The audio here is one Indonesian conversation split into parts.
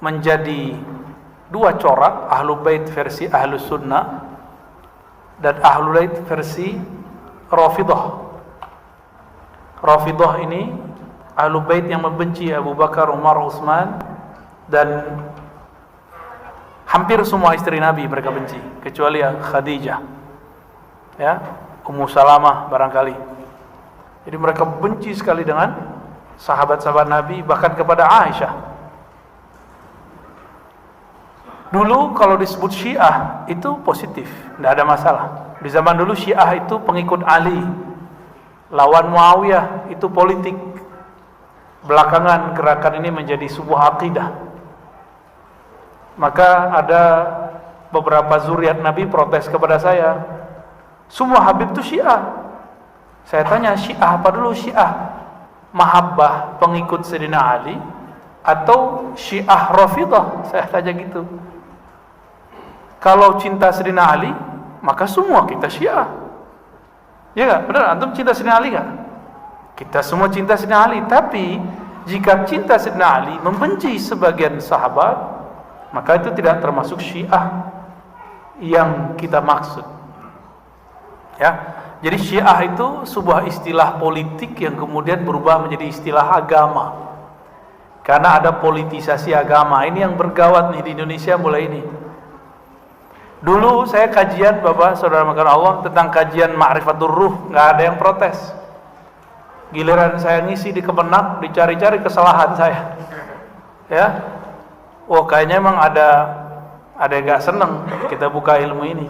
menjadi dua corak, Ahlul Bait versi Ahlus Sunnah dan Ahlul Bait versi Rafidhah. Rafidhah ini Ahlul Bait yang membenci Abu Bakar, Umar, Utsman, dan hampir semua istri Nabi mereka benci, kecuali Khadijah, ya, Ummu Salamah barangkali. Jadi mereka benci sekali dengan sahabat-sahabat Nabi, bahkan kepada Aisyah. Dulu kalau disebut Syiah itu positif, tidak ada masalah. Di zaman dulu Syiah itu pengikut Ali, lawan Muawiyah, itu politik. Belakangan gerakan ini menjadi sebuah akidah. Maka ada beberapa zuriat Nabi protes kepada saya, semua Habib itu Syiah. Saya tanya, Syiah apa dulu? Syiah mahabbah pengikut Sayyidina Ali atau Syiah Rafidhah? Saya tanya gitu. Kalau cinta Sayyidina Ali, maka semua kita Syiah. Ya enggak? Benar, antum cinta Sayyidina Ali enggak? Kita semua cinta Sayyidina Ali, tapi jika cinta Sayyidina Ali membenci sebagian sahabat, maka itu tidak termasuk Syiah yang kita maksud. Ya. Jadi Syiah itu sebuah istilah politik yang kemudian berubah menjadi istilah agama. Karena ada politisasi agama. Ini yang bergawat nih di Indonesia mulai ini. Dulu saya kajian, Bapak Saudara makan Allah, tentang kajian Ma'rifatul Ruh, nggak ada yang protes. Giliran saya ngisi di Kemenak, dicari-cari kesalahan saya. Ya. Oh, kayaknya emang ada yang nggak seneng kita buka ilmu ini.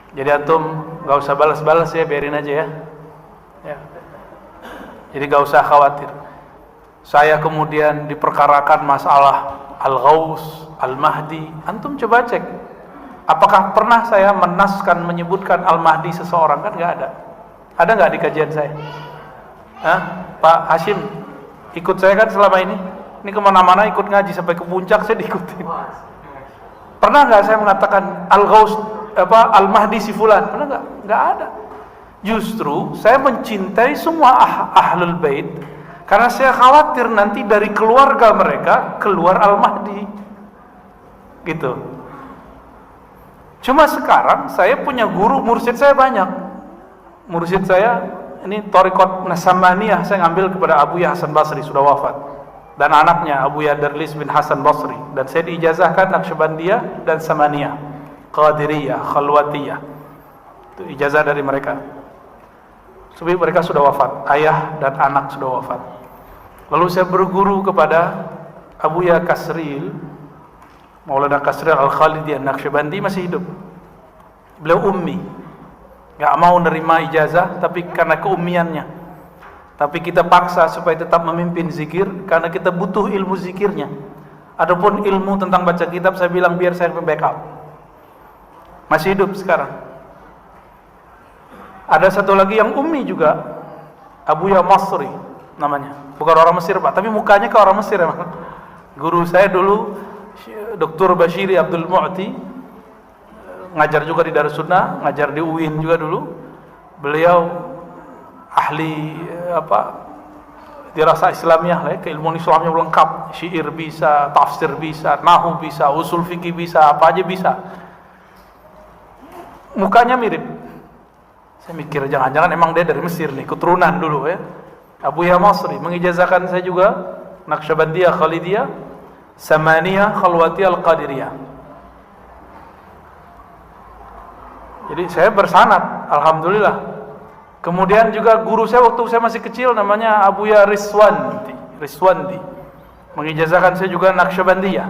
Jadi antum gak usah balas-balas ya, biarin aja ya. Jadi gak usah khawatir. Saya kemudian diperkarakan masalah Al-Ghaus, Al-Mahdi. Antum coba cek, apakah pernah saya menaskan menyebutkan Al-Mahdi seseorang? Kan gak ada. Ada gak di kajian saya? Pak Hashim ikut saya kan selama ini? Ini kemana-mana ikut ngaji, sampai ke puncak saya diikutin. Pernah gak saya mengatakan Al-Ghaus Al-Mahdi si fulan? Pernah enggak? Enggak ada. Justru saya mencintai semua Ahlul Bait karena saya khawatir nanti dari keluarga mereka keluar Al-Mahdi. Gitu. Cuma sekarang saya punya guru, mursyid saya banyak. Mursyid saya ini Thariqat Nasamaniyah, saya ngambil kepada Abuya Hasan Basri, sudah wafat. Dan anaknya Abuya Darlis bin Hasan Basri, dan saya diijazahkan Naqsyabandiyah dan Samaniyah, Qadiriyah, Khalwatiyah. Itu ijazah dari mereka. Sebab mereka sudah wafat, ayah dan anak sudah wafat. Lalu saya berguru kepada Abuya Kasril, Maulana Kasril Al-Khalidi An-Naqsyabandi, masih hidup. Beliau ummi, gak mau nerima ijazah, tapi karena keummiannya. Tapi kita paksa supaya tetap memimpin zikir, karena kita butuh ilmu zikirnya. Adapun ilmu tentang baca kitab, saya bilang biar saya backup. Masih hidup sekarang. Ada satu lagi yang ummi juga, Abuya Masri namanya. Bukan orang Mesir Pak, tapi mukanya ke orang Mesir emang. Guru saya dulu Dr. Bashiri Abdul Mu'ti, ngajar juga di Darussunnah, ngajar di UIN juga dulu. Beliau ahli dirasa Islamiyah lah, keilmuan Islamnya lengkap. Syair bisa, tafsir bisa, nahwu bisa, usul fikih bisa, apa aja bisa. Mukanya mirip. Saya mikir jangan-jangan emang dia dari Mesir nih, keturunan dulu ya. Abuya Masri mengijazahkan saya juga Naqsyabandiyah, Khalidiyah, Samaniyah, Khalwatiyah, Al-Qadiriyah. Jadi saya bersanad, alhamdulillah. Kemudian juga guru saya waktu saya masih kecil namanya Abuya Riswandi. Mengijazahkan saya juga Naqsyabandiyah.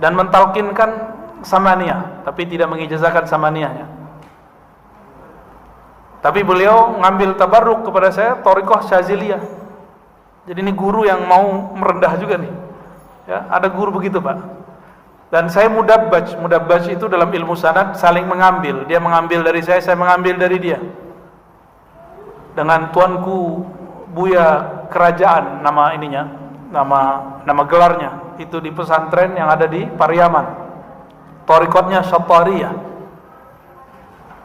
Dan mentalkinkan Samaniyah, tapi tidak mengijazahkan Samaniyahnya. Tapi beliau ngambil tabarruk kepada saya Thariqah Syaziliyah. Jadi ini guru yang mau merendah juga nih. Ya, ada guru begitu, Pak. Dan saya mudabbaj itu dalam ilmu sanad saling mengambil. Dia mengambil dari saya mengambil dari dia. Dengan tuanku Buya Kerajaan nama ininya, nama gelarnya itu di pesantren yang ada di Pariaman. Thariqatnya Syattariyah.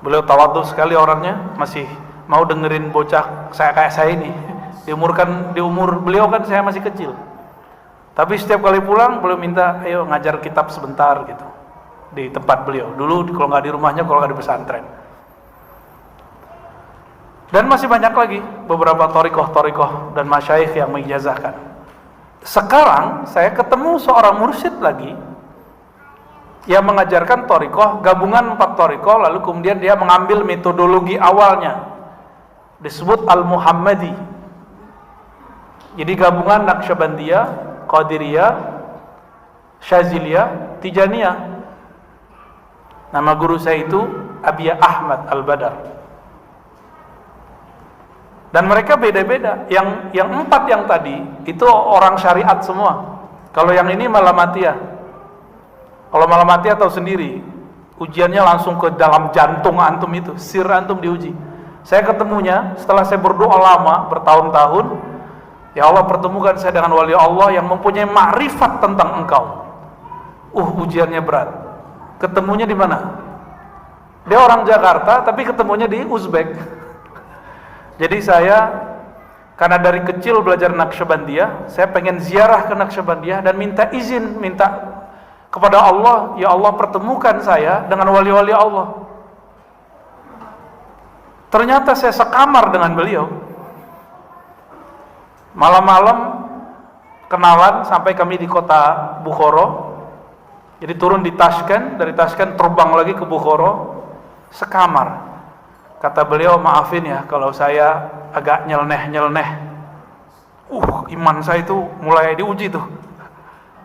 Beliau tawadhu sekali orangnya, masih mau dengerin bocah saya kayak saya ini. Di umur beliau kan saya masih kecil. Tapi setiap kali pulang beliau minta, ayo ngajar kitab sebentar gitu di tempat beliau. Dulu kalau nggak di rumahnya, kalau nggak di pesantren. Dan masih banyak lagi beberapa thariqah dan masyayikh yang mengijazahkan. Sekarang saya ketemu seorang mursyid lagi yang mengajarkan thariqah, gabungan 4 thariqah, lalu kemudian dia mengambil metodologi awalnya, disebut Al-Muhammadi. Jadi gabungan Naqsyabandiyah, Qadiriyah, Syaziliyah, Tijaniyah. Nama guru saya itu Abiyah Ahmad Al-Badar. Dan mereka beda-beda. Yang 4 yang tadi itu orang syariat semua. Kalau yang ini Malamatiyah. Kalau Malamatiyah tahu sendiri, ujiannya langsung ke dalam jantung antum itu, sir antum diuji. Saya ketemunya setelah saya berdoa lama bertahun-tahun, ya Allah pertemukan saya dengan wali Allah yang mempunyai makrifat tentang Engkau. Ujiannya berat. Ketemunya di mana? Dia orang Jakarta tapi ketemunya di Uzbek. Jadi saya karena dari kecil belajar Naqsyabandiyah, saya pengen ziarah ke Naqsyabandiyah dan minta izin, minta kepada Allah, ya Allah pertemukan saya dengan wali-wali Allah. Ternyata saya sekamar dengan beliau. Malam-malam kenalan sampai kami di kota Bukhara. Jadi turun di Tashkent, dari Tashkent terbang lagi ke Bukhara, sekamar. Kata beliau, maafin ya kalau saya agak nyeleneh-nyeleneh. Iman saya itu mulai diuji tuh.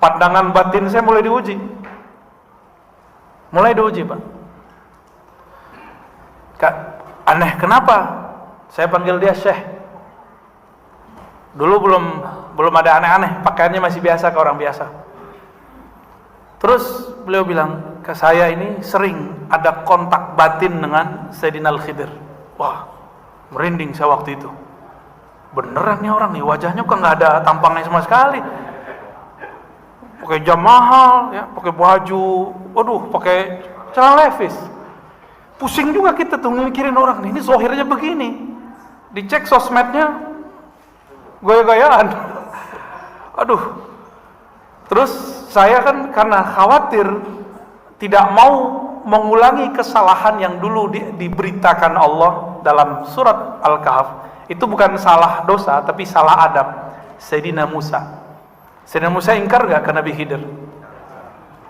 Pandangan batin saya mulai diuji. Mulai diuji, Pak. Kak, aneh kenapa? Saya panggil dia Syekh. Dulu belum ada aneh-aneh, pakaiannya masih biasa kayak orang biasa. Terus beliau bilang ke saya, ini sering ada kontak batin dengan Sayyidina Al-Khidir. Wah, merinding saya waktu itu. Beneran nih orang nih, wajahnya kok nggak ada tampangnya sama sekali. Pakai jam mahal, ya, pakai baju, pakai celana levis. Pusing juga kita tuh mikirin orang nih, ini zohirnya begini. Dicek sosmednya, gaya-gayaan. Terus saya kan karena khawatir tidak mau mengulangi kesalahan yang dulu diberitakan Allah dalam surat Al-Kahf. Itu bukan salah dosa, tapi salah adab. Sayyidina Musa ingkar gak ke Nabi Khidir?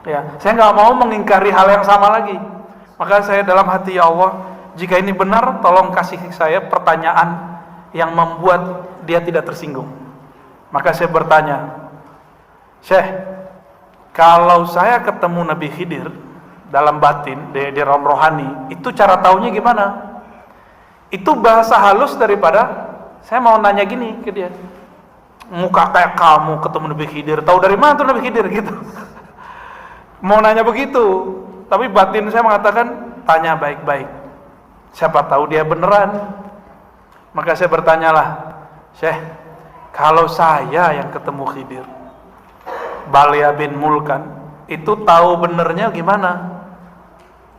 Ya, saya gak mau mengingkari hal yang sama lagi. Maka saya dalam hati, ya Allah, jika ini benar, tolong kasih saya pertanyaan yang membuat dia tidak tersinggung. Maka saya bertanya, Syekh, kalau saya ketemu Nabi Khidir dalam batin, di rom rohani, itu cara taunya gimana? Itu bahasa halus daripada saya mau nanya gini ke dia, muka kayak kamu ketemu Nabi Khidir, tahu dari mana tuh Nabi Khidir gitu. Mau nanya begitu, tapi batin saya mengatakan tanya baik-baik, siapa tahu dia beneran. Maka saya bertanyalah, Syekh, kalau saya yang ketemu Khidir, Balya bin Mulkan, itu tahu benernya gimana?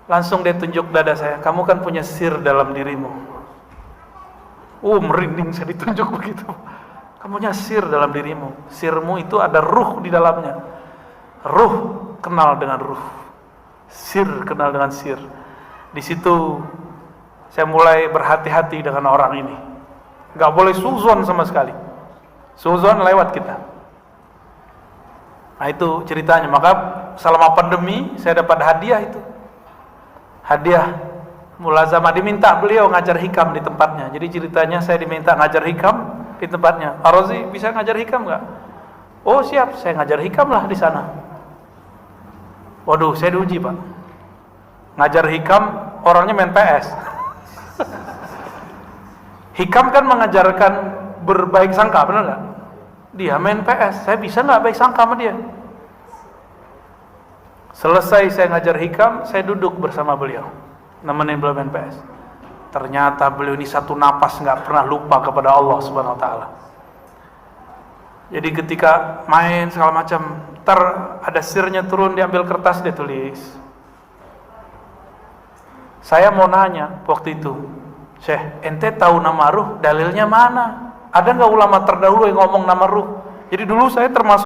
Langsung dia tunjuk dada saya, kamu kan punya sir dalam dirimu. Merinding saya ditunjuk begitu. Kamu punya sir dalam dirimu. Sirmu itu ada ruh di dalamnya. Ruh kenal dengan ruh. Sir kenal dengan sir. Di situ saya mulai berhati-hati dengan orang ini. Gak boleh suzon sama sekali. Suzon lewat kita. Nah itu ceritanya. Maka selama pandemi saya dapat hadiah itu. Hadiah mulazamah, diminta beliau ngajar hikam di tempatnya. Jadi ceritanya saya diminta ngajar hikam di tempatnya. Arozi bisa ngajar hikam nggak? Oh siap, saya ngajar hikam lah di sana. Waduh, saya diuji Pak. Ngajar hikam orangnya main PS. Hikam kan mengajarkan berbaik sangka, benar nggak? Dia main PS, saya bisa nggak baik sangka sama dia? Selesai saya ngajar hikam, saya duduk bersama beliau, nemenin beliau main PS. Ternyata beliau ini satu napas nggak pernah lupa kepada Allah Subhanahu Wa Taala. Jadi ketika main segala macam, ada sirnya turun, diambil kertas dia tulis. Saya mau nanya waktu itu, Syekh, ente tahu nama ruh, dalilnya mana? Ada nggak ulama terdahulu yang ngomong nama ruh? Jadi dulu saya termasuk